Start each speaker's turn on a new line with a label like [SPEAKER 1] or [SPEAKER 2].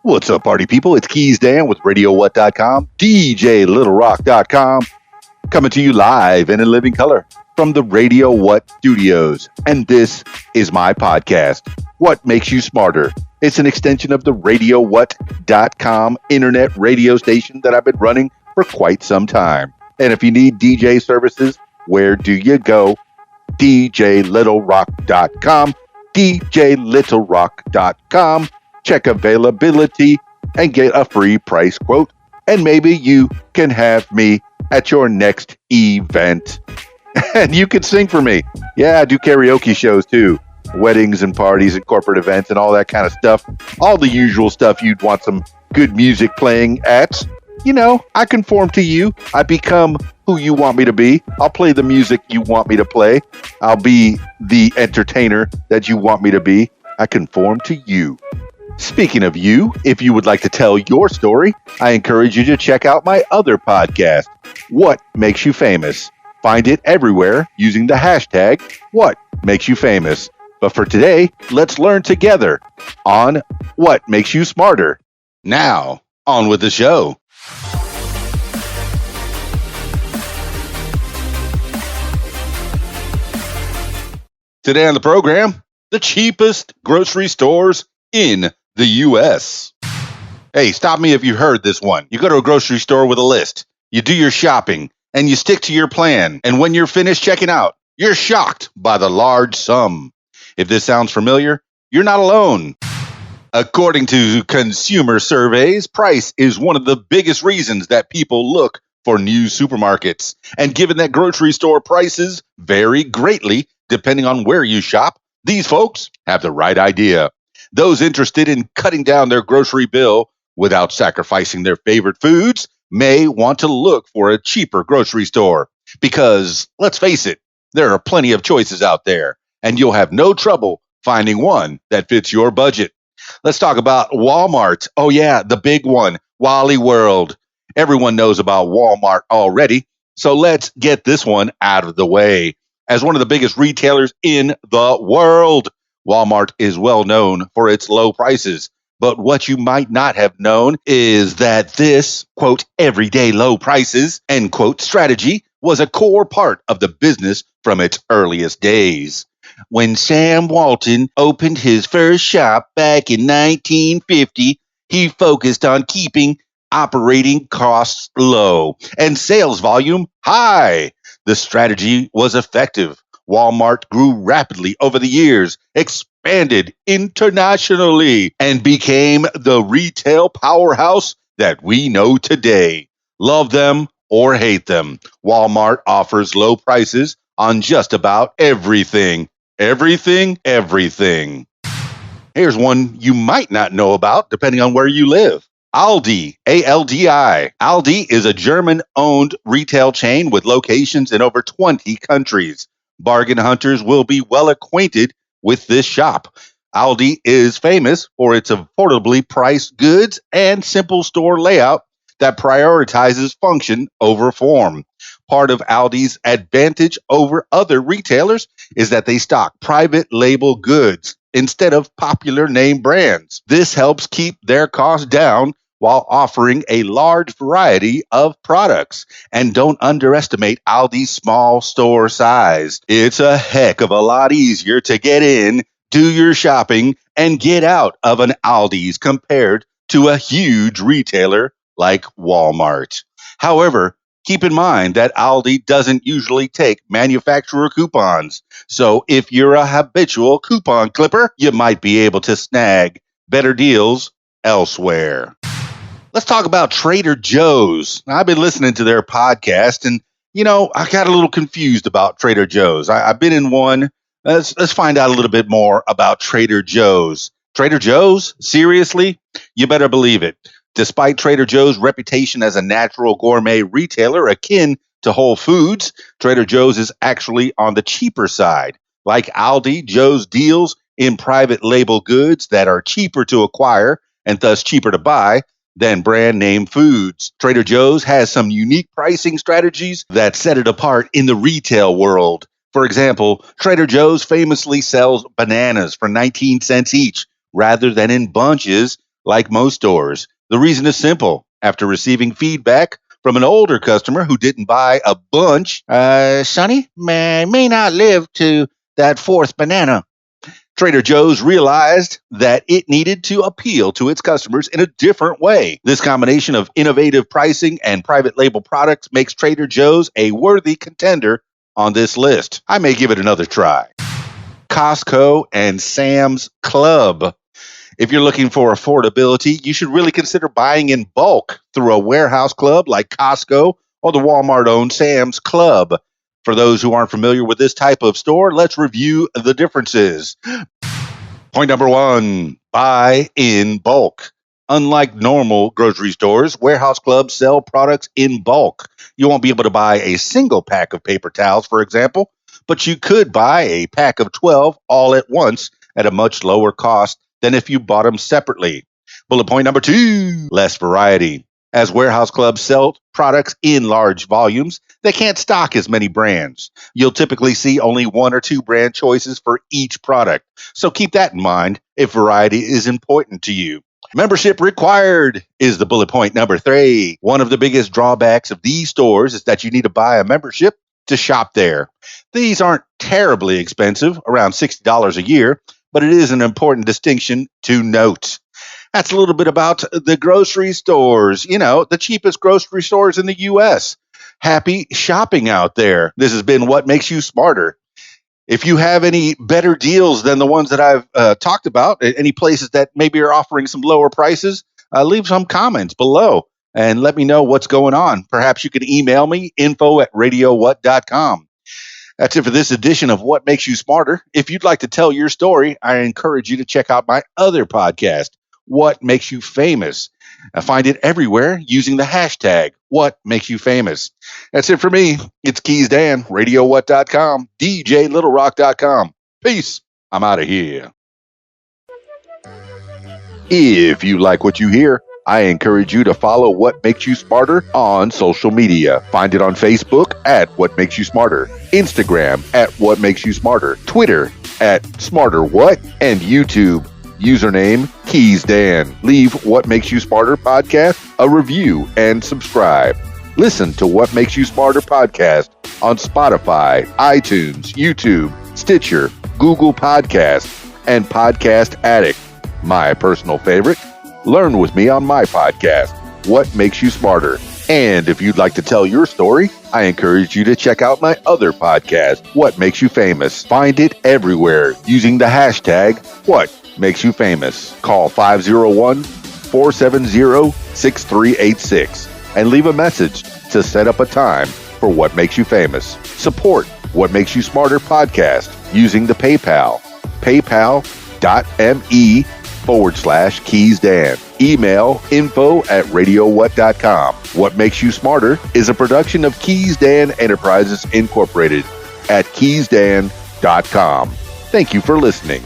[SPEAKER 1] What's up, party people? It's Keys Dan with RadioWhat.com, DJLittleRock.com, coming to you live and in living color from the Radio What studios. And this is my podcast, What Makes You Smarter. It's an extension of the RadioWhat.com internet radio station that I've been running for quite some time. And if you need DJ services, where do you go? DJLittleRock.com, DJLittleRock.com. Check availability and get a free price quote. And maybe you can have me at your next event. And you can sing for me. Yeah, I do karaoke shows too. Weddings and parties and corporate events and all that kind of stuff. All the usual stuff you'd want some good music playing at. You know, I conform to you. I become who you want me to be. I'll play the music you want me to play. I'll be the entertainer that you want me to be. I conform to you. Speaking of you, if you would like to tell your story, I encourage you to check out my other podcast, What Makes You Famous. Find it everywhere using the hashtag What Makes You Famous. But for today, let's learn together on What Makes You Smarter. Now, on with the show. Today on the program, the cheapest grocery stores in the U.S. Hey, stop me if you heard this one. You go to a grocery store with a list, you do your shopping, and you stick to your plan. And when you're finished checking out, you're shocked by the large sum. If this sounds familiar, you're not alone. According to consumer surveys, price is one of the biggest reasons that people look for new supermarkets. And given that grocery store prices vary greatly depending on where you shop, these folks have the right idea. Those interested in cutting down their grocery bill without sacrificing their favorite foods may want to look for a cheaper grocery store. Because, let's face it, there are plenty of choices out there, and you'll have no trouble finding one that fits your budget. Let's talk about Walmart. Oh yeah, the big one, Wally World. Everyone knows about Walmart already, so let's get this one out of the way. As one of the biggest retailers in the world, Walmart is well known for its low prices. But what you might not have known is that this, quote, everyday low prices, end quote, strategy was a core part of the business from its earliest days. When Sam Walton opened his first shop back in 1950, he focused on keeping operating costs low and sales volume high. The strategy was effective. Walmart grew rapidly over the years, expanded internationally, and became the retail powerhouse that we know today. Love them or hate them, Walmart offers low prices on just about everything. Everything. Here's one you might not know about, depending on where you live. Aldi, A-L-D-I. Aldi is a German-owned retail chain with locations in over 20 countries. Bargain hunters will be well acquainted with this shop. Aldi is famous for its affordably priced goods and simple store layout that prioritizes function over form. Part of Aldi's advantage over other retailers is that they stock private label goods instead of popular name brands. This helps keep their costs down while offering a large variety of products. And don't underestimate Aldi's small store size. It's a heck of a lot easier to get in, do your shopping, and get out of an Aldi's compared to a huge retailer like Walmart. However, keep in mind that Aldi doesn't usually take manufacturer coupons. So if you're a habitual coupon clipper, you might be able to snag better deals elsewhere. Let's talk about Trader Joe's. Now, I've been listening to their podcast, and, I got a little confused about Trader Joe's. I've been in one. Let's find out a little bit more about Trader Joe's. Trader Joe's? Seriously? You better believe it. Despite Trader Joe's reputation as a natural gourmet retailer akin to Whole Foods, Trader Joe's is actually on the cheaper side. Like Aldi, Joe's deals in private label goods that are cheaper to acquire and thus cheaper to buy than brand name foods. Trader Joe's has some unique pricing strategies that set it apart in the retail world. For example, Trader Joe's famously sells bananas for 19 cents each rather than in bunches like most stores. The reason is simple. After receiving feedback from an older customer who didn't buy a bunch, Sonny, may not live to that fourth banana. Trader Joe's realized that it needed to appeal to its customers in a different way. This combination of innovative pricing and private label products makes Trader Joe's a worthy contender on this list. I may give it another try. Costco and Sam's Club. If you're looking for affordability, you should really consider buying in bulk through a warehouse club like Costco or the Walmart-owned Sam's Club. For those who aren't familiar with this type of store, let's review the differences. Point number 1, buy in bulk. Unlike normal grocery stores, warehouse clubs sell products in bulk. You won't be able to buy a single pack of paper towels, for example, but you could buy a pack of 12 all at once at a much lower cost than if you bought them separately. Bullet point number 2, less variety. As warehouse clubs sell products in large volumes, they can't stock as many brands. You'll typically see only 1 or 2 brand choices for each product. So keep that in mind if variety is important to you. Membership required is the bullet point number 3. One of the biggest drawbacks of these stores is that you need to buy a membership to shop there. These aren't terribly expensive, around $60 a year, but it is an important distinction to note. That's a little bit about the grocery stores, the cheapest grocery stores in the U.S. Happy shopping out there. This has been What Makes You Smarter. If you have any better deals than the ones that I've talked about, any places that maybe are offering some lower prices, leave some comments below and let me know what's going on. Perhaps you can email me, info@radiowhat.com. That's it for this edition of What Makes You Smarter. If you'd like to tell your story, I encourage you to check out my other podcast, What Makes You Famous. I find it everywhere using the hashtag What Makes You Famous. That's it for me. It's Keys Dan, RadioWhat.com, DJLittleRock.com. Peace. I'm out of here. If you like what you hear, I encourage you to follow What Makes You Smarter on social media. Find it on Facebook at What Makes You Smarter, Instagram at What Makes You Smarter, Twitter at SmarterWhat, and YouTube. Username Keys Dan. Leave What Makes You Smarter podcast a review and subscribe. Listen to What Makes You Smarter podcast on Spotify, iTunes, YouTube, Stitcher, Google Podcasts, and Podcast Addict. My personal favorite, learn with me on my podcast, What Makes You Smarter. And if you'd like to tell your story, I encourage you to check out my other podcast, What Makes You Famous. Find it everywhere using the hashtag What Makes You Famous. Call 501-470-6386 and leave a message to set up a time for What Makes You Famous. Support What Makes You Smarter podcast using the PayPal, paypal.me/KeysDan. Email info@radiowhat.com. What Makes You Smarter is a production of Keys Dan Enterprises Incorporated at keysdan.com. Thank you for listening.